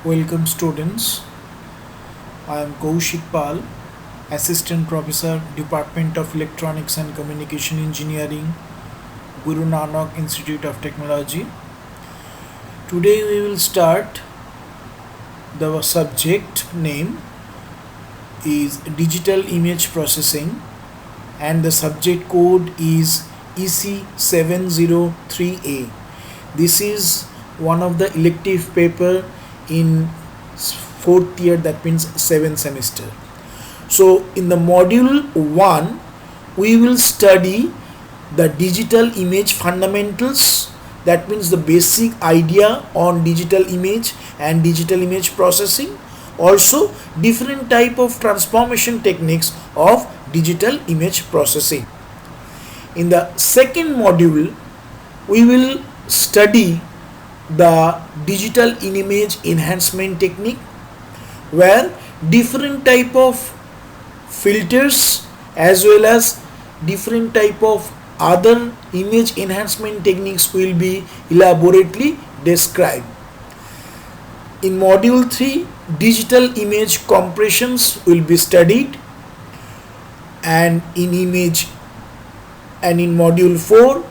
Welcome students. I am Kaushik Pal, Assistant Professor, Department of Electronics and Communication Engineering, Guru Nanak Institute of Technology. Today we will start. The subject name is Digital Image Processing and the subject code is EC703A. This is one of the elective paper in fourth year, that means 7th semester. So in the module 1 we will study the digital image fundamentals, that means the basic idea on digital image and digital image processing, also different type of transformation techniques of digital image processing. In the second module we will study the digital image enhancement technique, where different type of filters as well as different type of other image enhancement techniques will be elaborately described. In module 3 digital image compressions will be studied, and in module 4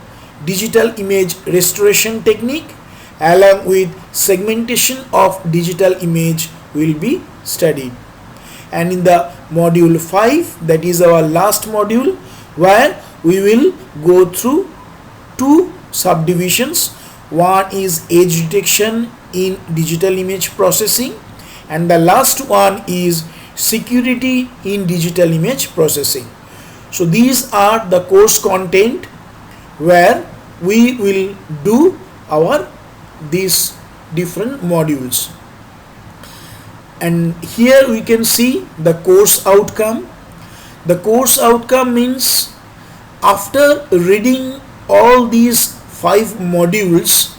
digital image restoration technique along with segmentation of digital image will be studied. And in the module 5, that is our last module, where we will go through two subdivisions. One is edge detection in digital image processing, and the last one is security in digital image processing. So these are the course content where we will do our these different modules. And here we can see the course outcome. The course outcome means after reading all these 5 modules,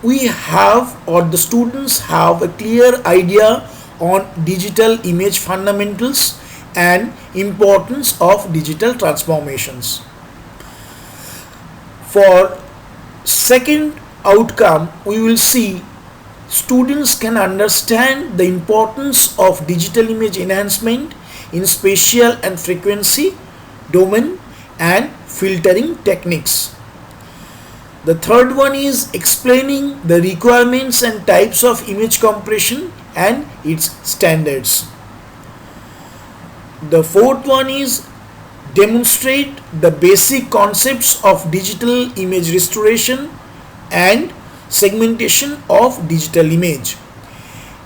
we have, or the students have, a clear idea on digital image fundamentals and importance of digital transformations. For second outcome, we will see students can understand the importance of digital image enhancement in spatial and frequency domain and filtering techniques. The third one is explaining the requirements and types of image compression and its standards. The fourth one is demonstrate the basic concepts of digital image restoration and segmentation of digital image.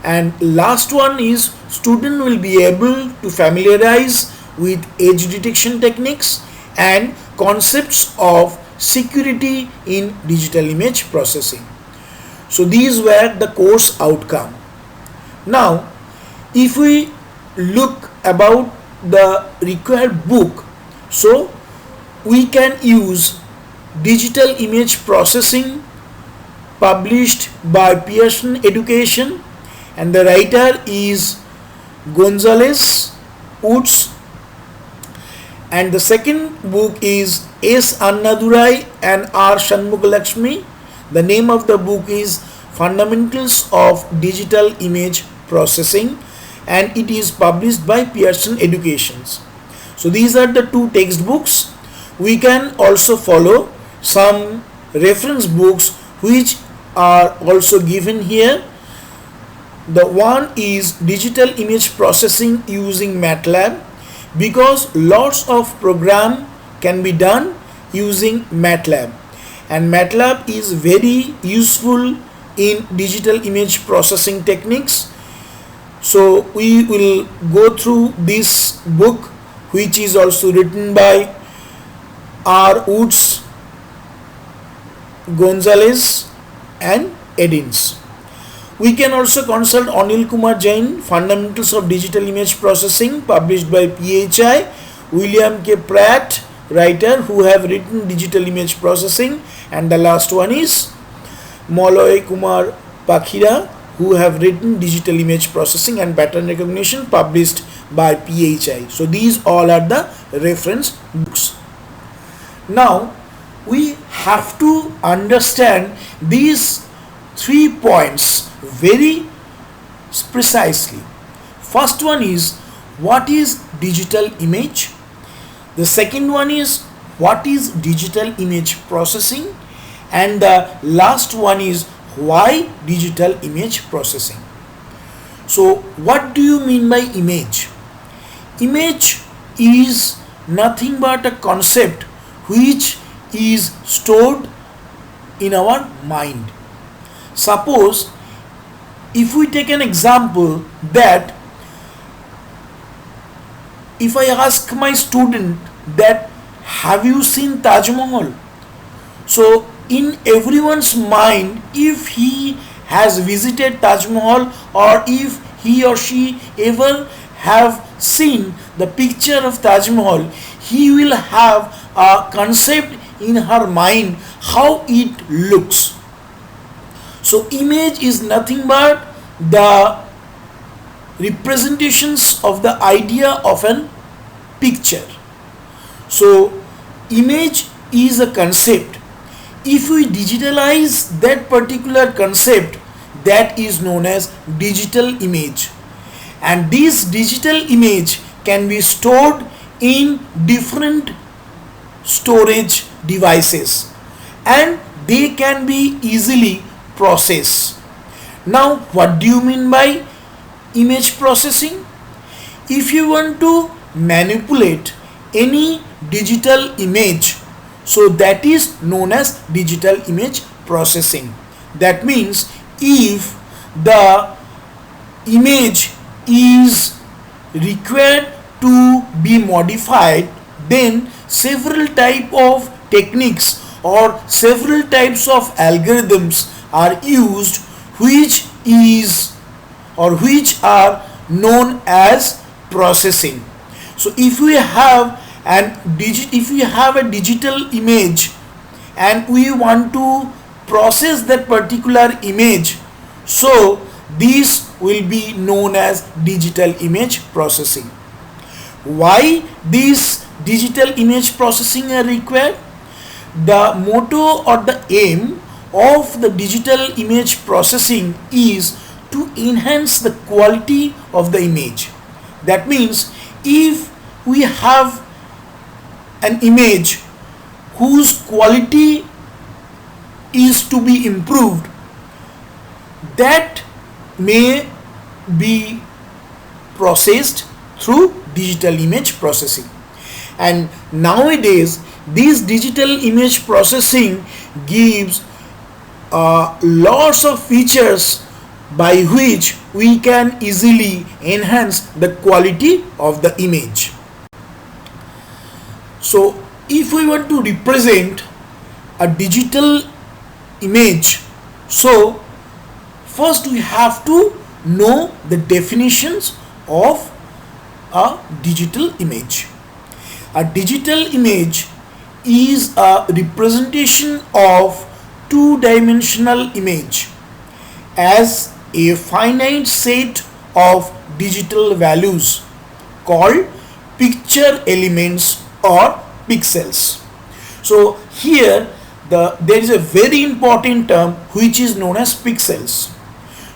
And last one is student will be able to familiarize with edge detection techniques and concepts of security in digital image processing. So these were the course outcome. Now if we look about the required book, so we can use Digital Image Processing, published by Pearson Education, and the writer is Gonzalez Woods, and the second book is S. Annadurai and R. Shanmugalakshmi. The name of the book is Fundamentals of Digital Image Processing, and it is published by Pearson Educations. So these are the two textbooks. We can also follow some reference books which are also given here. The one is Digital Image Processing using MATLAB, because lots of program can be done using MATLAB, and MATLAB is very useful in digital image processing techniques. So we will go through this book, which is also written by R. Woods, Gonzalez and Edins. We can also consult Anil Kumar Jain, Fundamentals of Digital Image Processing, published by PHI, William K. Pratt, writer, who have written Digital Image Processing, and the last one is Maloy Kumar Pakhira, who have written Digital Image Processing and Pattern Recognition, published by PHI. So these all are the reference books. Now we have to understand these 3 points very precisely. First one is, what is digital image? The second one is, what is digital image processing? And the last one is, why digital image processing? So what do you mean by image? Image is nothing but a concept which is stored in our mind. Suppose if we take an example that if I ask my student that have you seen Taj Mahal? So in everyone's mind, if he has visited Taj Mahal or if he or she ever have seen the picture of Taj Mahal, he will have a concept in her mind how it looks. So image is nothing but the representations of the idea of an picture. So image is a concept. If we digitalize that particular concept, that is known as digital image, and this digital image can be stored in different storage devices and they can be easily processed. Now what do you mean by image processing? If you want to manipulate any digital image, so that is known as digital image processing. That means if the image is required to be modified, then several type of techniques or several types of algorithms are used which is or which are known as processing. So if we have a digital image and we want to process that particular image, so this will be known as digital image processing. Why these digital image processing are required? The motto or the aim of the digital image processing is to enhance the quality of the image. That means if we have an image whose quality is to be improved, that may be processed through digital image processing. And nowadays this digital image processing gives lots of features by which we can easily enhance the quality of the image. So if we want to represent a digital image, so first we have to know the definitions of a digital image. A digital image is a representation of two-dimensional image as a finite set of digital values called picture elements or pixels. So here there is a very important term which is known as pixels.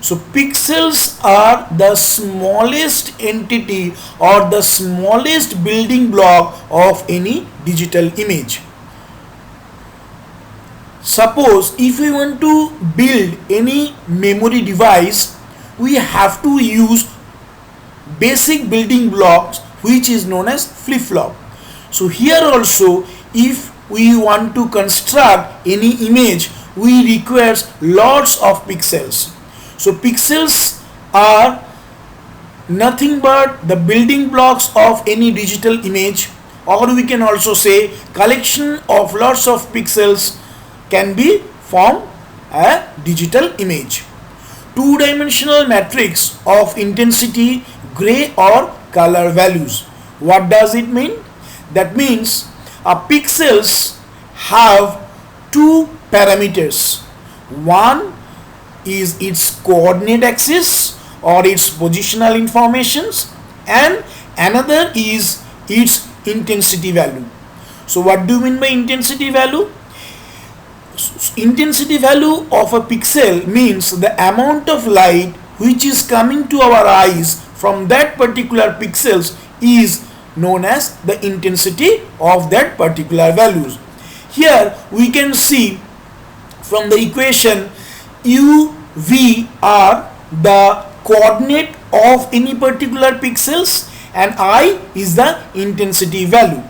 So pixels are the smallest entity or the smallest building block of any digital image. Suppose if we want to build any memory device, we have to use basic building blocks which is known as flip-flop. So here also, if we want to construct any image, we require lots of pixels. So pixels are nothing but the building blocks of any digital image, or we can also say collection of lots of pixels can be formed a digital image. Two-dimensional matrix of intensity, gray or color values. What does it mean? That means pixels have two parameters. One is its coordinate axis or its positional informations, and another is its intensity value. So what do you mean by intensity value? Intensity value of a pixel means the amount of light which is coming to our eyes from that particular pixels is known as the intensity of that particular values. Here we can see from the equation u v are the coordinate of any particular pixels and I is the intensity value.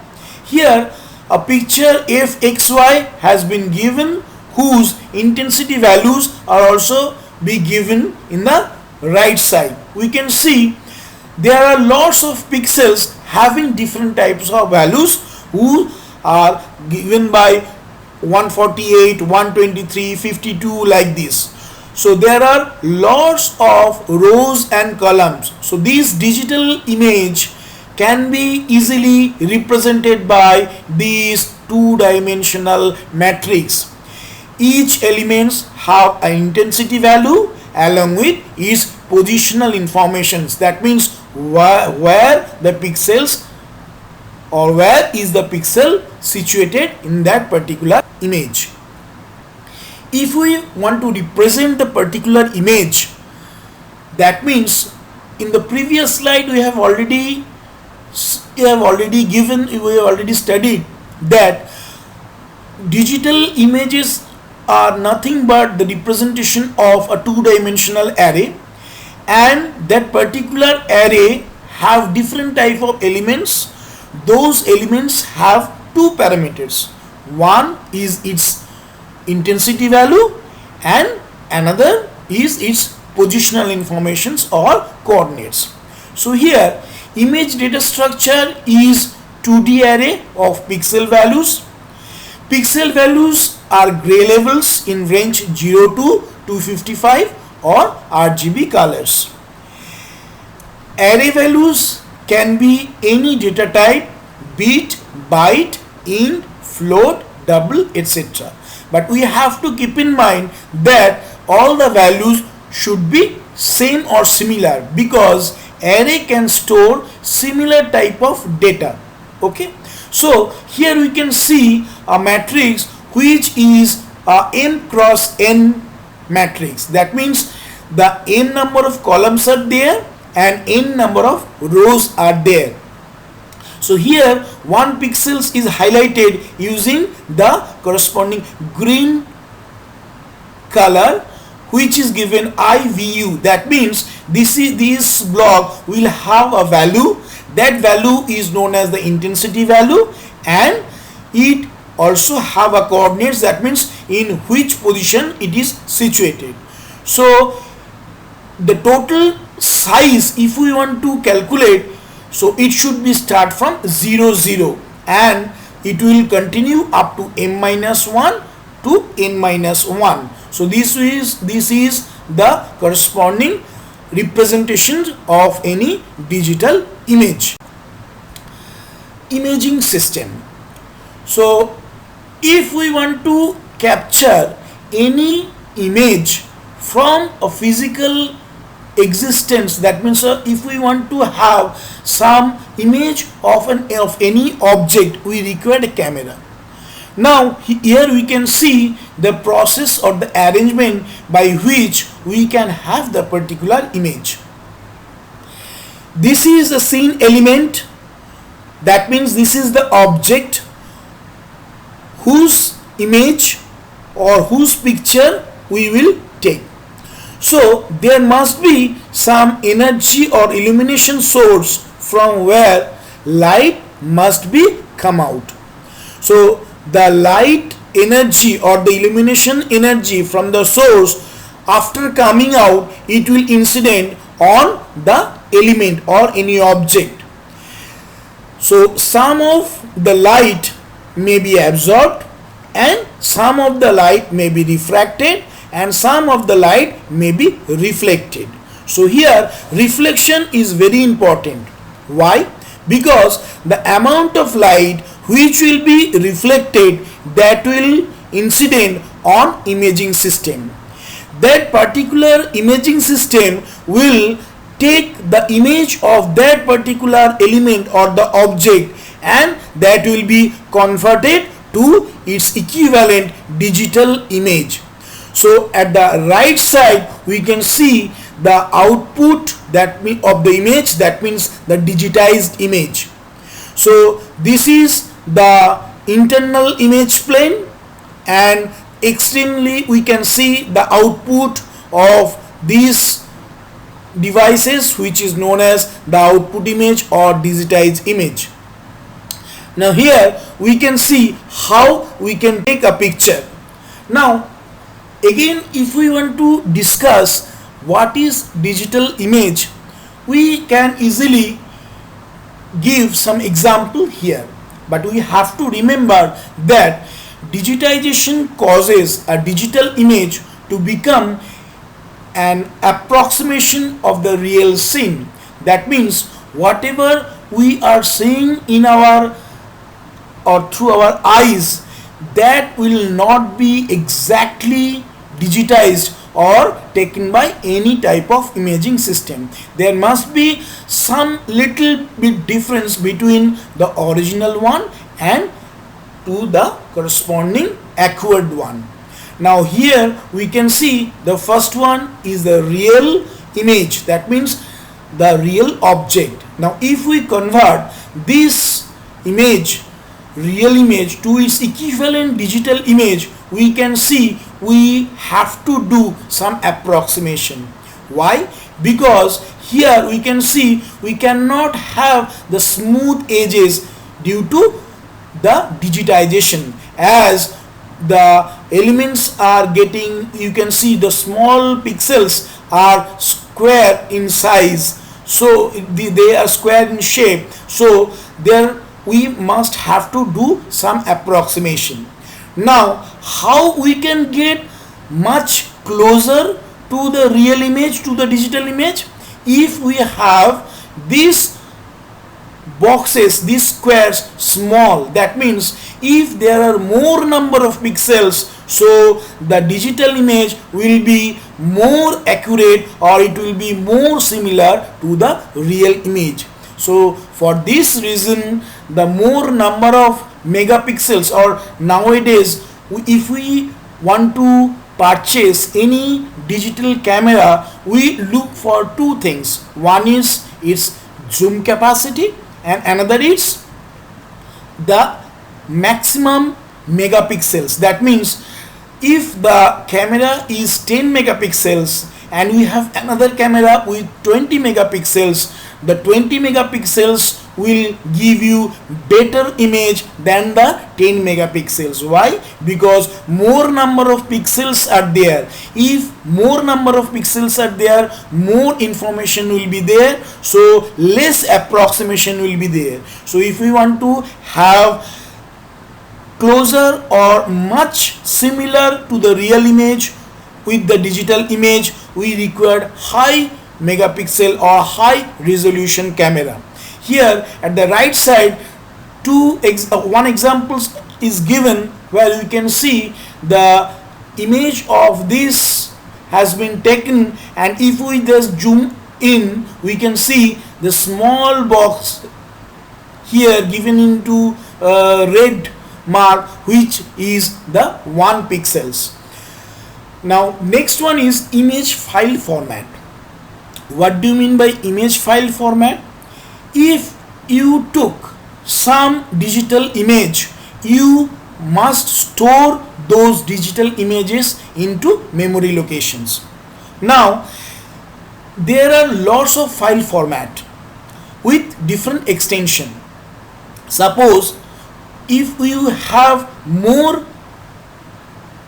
Here a picture fxy has been given whose intensity values are also be given in the right side. We can see there are lots of pixels having different types of values who are given by 148, 123, 52 like this. So there are lots of rows and columns. So this digital image can be easily represented by these two-dimensional matrix. Each elements have an intensity value along with its positional informations. That means where the pixels or where is the pixel situated in that particular image. If we want to represent the particular image, that means in the previous slide we have already studied that digital images are nothing but the representation of a two-dimensional array, and that particular array have different type of elements. Those elements have two parameters. One is its intensity value and another is its positional informations or coordinates. So here image data structure is 2D array of pixel values. Pixel values are gray levels in range 0 to 255 or RGB colors. Array values can be any data type, bit, byte, int, float, double, etc. But we have to keep in mind that all the values should be same or similar because array can store similar type of data. Okay, so here we can see a matrix which is a m cross n matrix. That means the n number of columns are there and n number of rows are there. So here one pixels is highlighted using the corresponding green color which is given IVU. That means this block will have a value. That value is known as the intensity value and it also have a coordinates. That means in which position it is situated. So the total size, if we want to calculate, so it should be start from 0 0 and it will continue up to m-1 to n-1. So this is the corresponding representation of any digital image. Imaging system. So if we want to capture any image from a physical existence, that means if we want to have some image of any object, we require a camera. Now here we can see the process or the arrangement by which we can have the particular image. This is the scene element. That means this is the object whose image or whose picture we will take. So there must be some energy or illumination source from where light must be come out. So the light energy or the illumination energy from the source, after coming out, it will incident on the element or any object. So some of the light may be absorbed and some of the light may be refracted and some of the light may be reflected. So here reflection is very important. Why? Because the amount of light which will be reflected, that will incident on imaging system. That particular imaging system will take the image of that particular element or the object and that will be converted to its equivalent digital image. So at the right side we can see the output of the image, that means the digitized image. So this is the internal image plane, and extremely we can see the output of these devices, which is known as the output image or digitized image. Now here we can see how we can take a picture. Now again, if we want to discuss what is digital image, we can easily give some example here, but we have to remember that digitization causes a digital image to become an approximation of the real scene. That means whatever we are seeing in our or through our eyes, that will not be exactly digitized or taken by any type of imaging system. There must be some little bit difference between the original one and to the corresponding acquired one. Now here we can see the first one is the real image, that means the real object. Now if we convert this image, real image, to its equivalent digital image, we can see we have to do some approximation. Why? Because here we can see we cannot have the smooth edges due to the digitization, as the elements are getting, you can see the small pixels are square in size, so they are square in shape, so there we must have to do some approximation. Now how we can get much closer to the real image, to the digital image? If we have these boxes, these squares small, that means if there are more number of pixels, so the digital image will be more accurate or it will be more similar to the real image. So for this reason, the more number of megapixels, or nowadays if we want to purchase any digital camera, we look for two things. One is its zoom capacity and another is the maximum megapixels. That means if the camera is 10 megapixels and we have another camera with 20 megapixels, the 20 megapixels will give you better image than the 10 megapixels. Why? Because more number of pixels are there. If more number of pixels are there, more information will be there, so less approximation will be there. So if we want to have closer or much similar to the real image with the digital image, we require high megapixel or high resolution camera. Here at the right side, one example is given where you can see the image of this has been taken, and if we just zoom in, we can see the small box here given into red mark, which is the 1 pixels. Now next one is image file format. What do you mean by image file format? If you took some digital image, you must store those digital images into memory locations. Now there are lots of file format with different extension. Suppose if you have more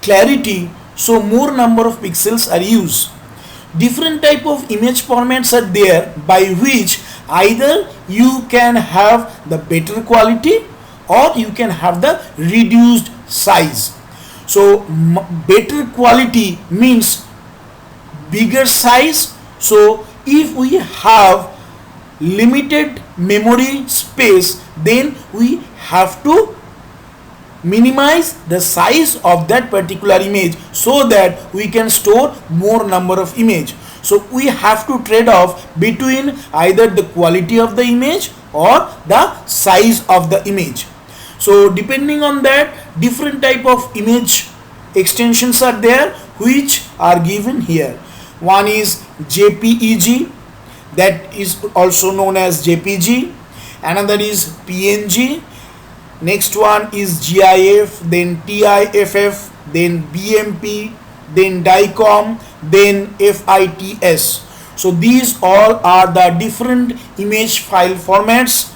clarity, so more number of pixels are used. Different type of image formats are there by which either you can have the better quality or you can have the reduced size. So better quality means bigger size. So if we have limited memory space, then we have to minimize the size of that particular image so that we can store more number of image. So we have to trade off between either the quality of the image or the size of the image. So depending on that, different type of image extensions are there which are given here. One is JPEG, that is also known as JPG. Another is PNG. Next one is GIF, then TIFF, then BMP, then DICOM, then FITS. So these all are the different image file formats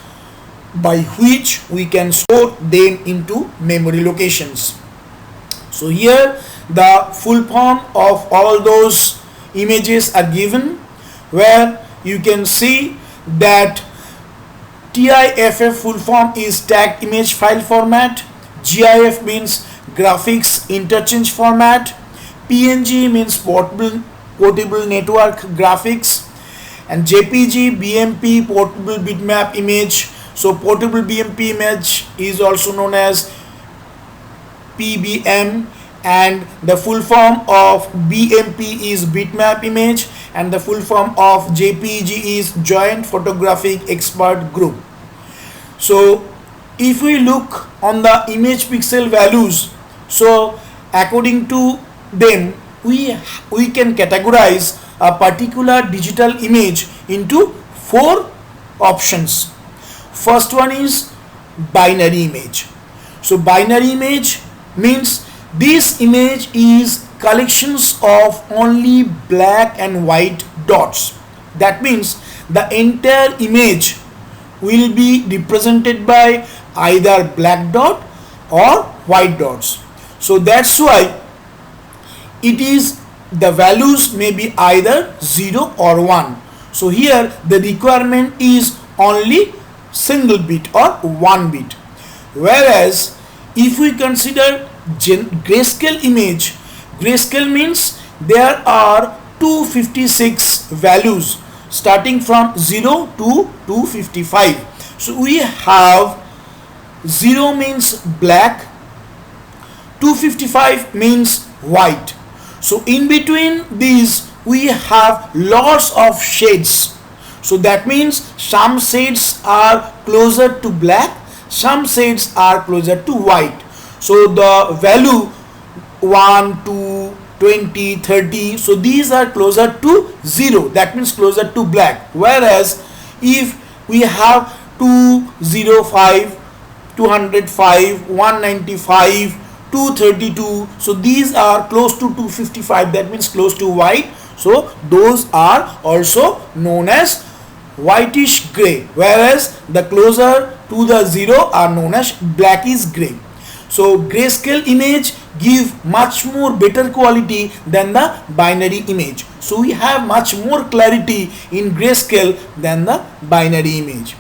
by which we can store them into memory locations. So here the full form of all those images are given, where you can see that TIFF full form is tagged image file format, GIF means graphics interchange format, PNG means portable network graphics, and JPG, BMP, portable bitmap image. So portable BMP image is also known as PBM, and the full form of BMP is bitmap image, and the full form of JPG is Joint Photographic Expert Group. So if we look on the image pixel values, so according to them we can categorize a particular digital image into 4 options. First one is binary image. So binary image means this image is collections of only black and white dots. That means the entire image will be represented by either black dot or white dots. So that's why it is, the values may be either 0 or 1. So here the requirement is only single bit or 1 bit. Whereas if we consider grayscale image, grayscale means there are 256 values starting from 0 to 255. So we have 0 means black, 255 means white. So in between these we have lots of shades. So that means some shades are closer to black, some shades are closer to white. So the value 1, 2, 20, 30, so these are closer to 0, that means closer to black. Whereas if we have 205, 205, 195, 232, so these are close to 255, that means close to white. So those are also known as whitish gray, whereas the closer to the 0 are known as blackish gray. So grayscale image give much more better quality than the binary image. So we have much more clarity in grayscale than the binary image.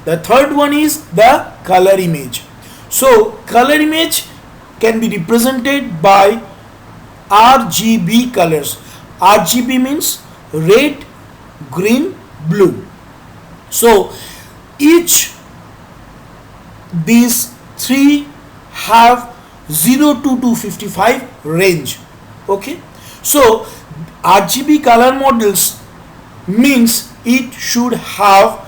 The third one is the color image. So color image can be represented by RGB colors. RGB means red, green, blue. So each these 3 have 0 to 255 range. Okay, so RGB color models means it should have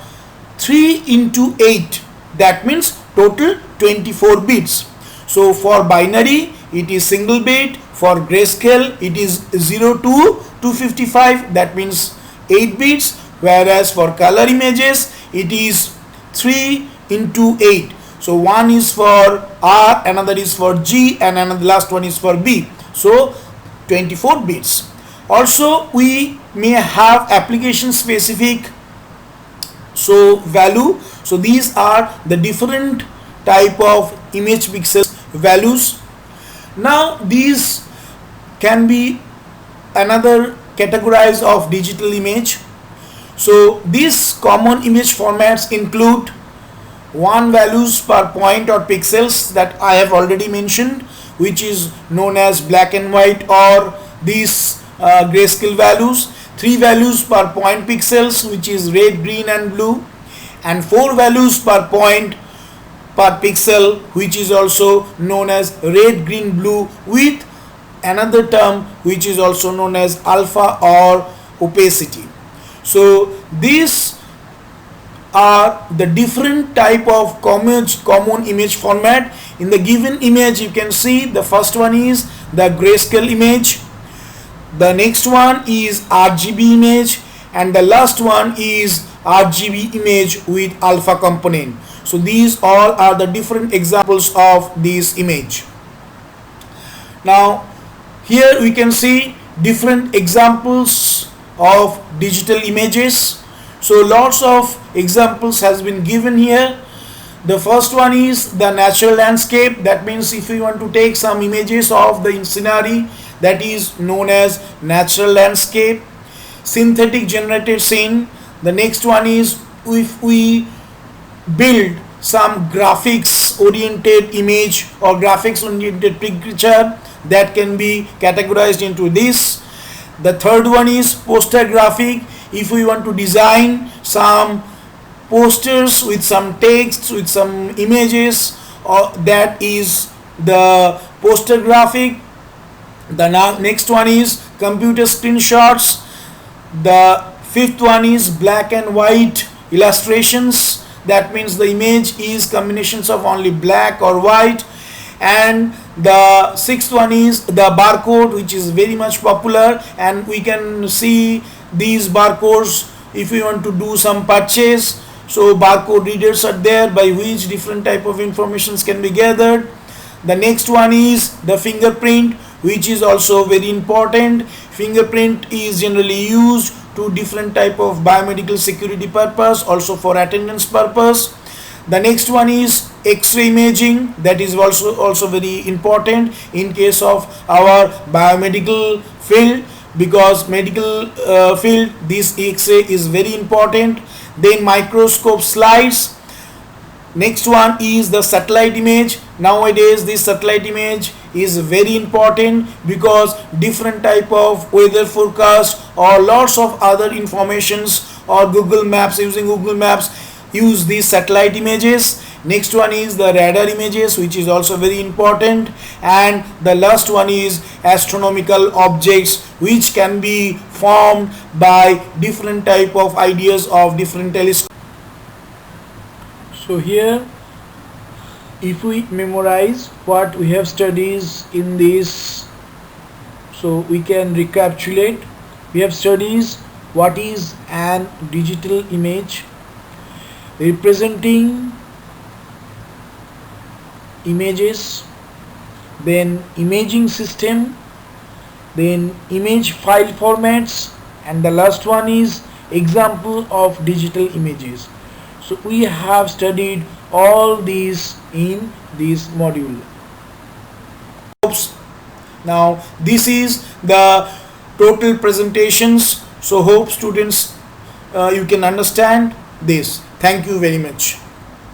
3 into 8, that means total 24 bits. So for binary it is single bit, for grayscale it is 0 to 255, that means 8 bits, whereas for color images it is 3 into 8. So one is for R, another is for G, and another last one is for B. So 24 bits. Also we may have application specific value. So these are the different type of image pixels values. Now these can be another categorized of digital image. So these common image formats include 1 values per point or pixels that I have already mentioned, which is known as black and white, or these grayscale values, 3 values per point pixels, which is red, green and blue, and 4 values per point per pixel, which is also known as red, green, blue, with another term which is also known as alpha or opacity. So these are the different type of common image format. In the given image, you can see the first one is the grayscale image, the next one is RGB image, and the last one is RGB image with alpha component. So these all are the different examples of this image. Now here we can see different examples of digital images. So lots of examples has been given here. The first one is the natural landscape. That means if we want to take some images of the scenery, that is known as natural landscape. Synthetic generated scene. The next one is if we build some graphics oriented image or graphics oriented picture, that can be categorized into this. The third one is poster graphic. If we want to design some posters with some text, with some images, or that is the poster graphic. The next one is computer screenshots. The fifth one is black and white illustrations. That means the image is combinations of only black or white. And the sixth one is the barcode, which is very much popular, and we can see these barcodes if we want to do some purchase. So barcode readers are there by which different type of informations can be gathered. The next one is the fingerprint, which is also very important. Fingerprint is generally used to different type of biomedical security purpose, also for attendance purpose. The next one is X-ray imaging. That is also very important in case of our biomedical field, because medical field this X-ray is very important. Then microscope slides. Next one is the satellite image. Nowadays this satellite image is very important because different type of weather forecast or lots of other informations, or Google Maps, using Google Maps use these satellite images. Next one is the radar images, which is also very important. And the last one is astronomical objects, which can be formed by different type of ideas of different telescopes. So here, if we memorize what we have studied in this, so we can recapitulate. We have studied what is an digital image, representing images, then imaging system, then image file formats, and the last one is example of digital images. So we have studied all these in this module. Now this is the total presentations. So hope students you can understand this. Thank you very much.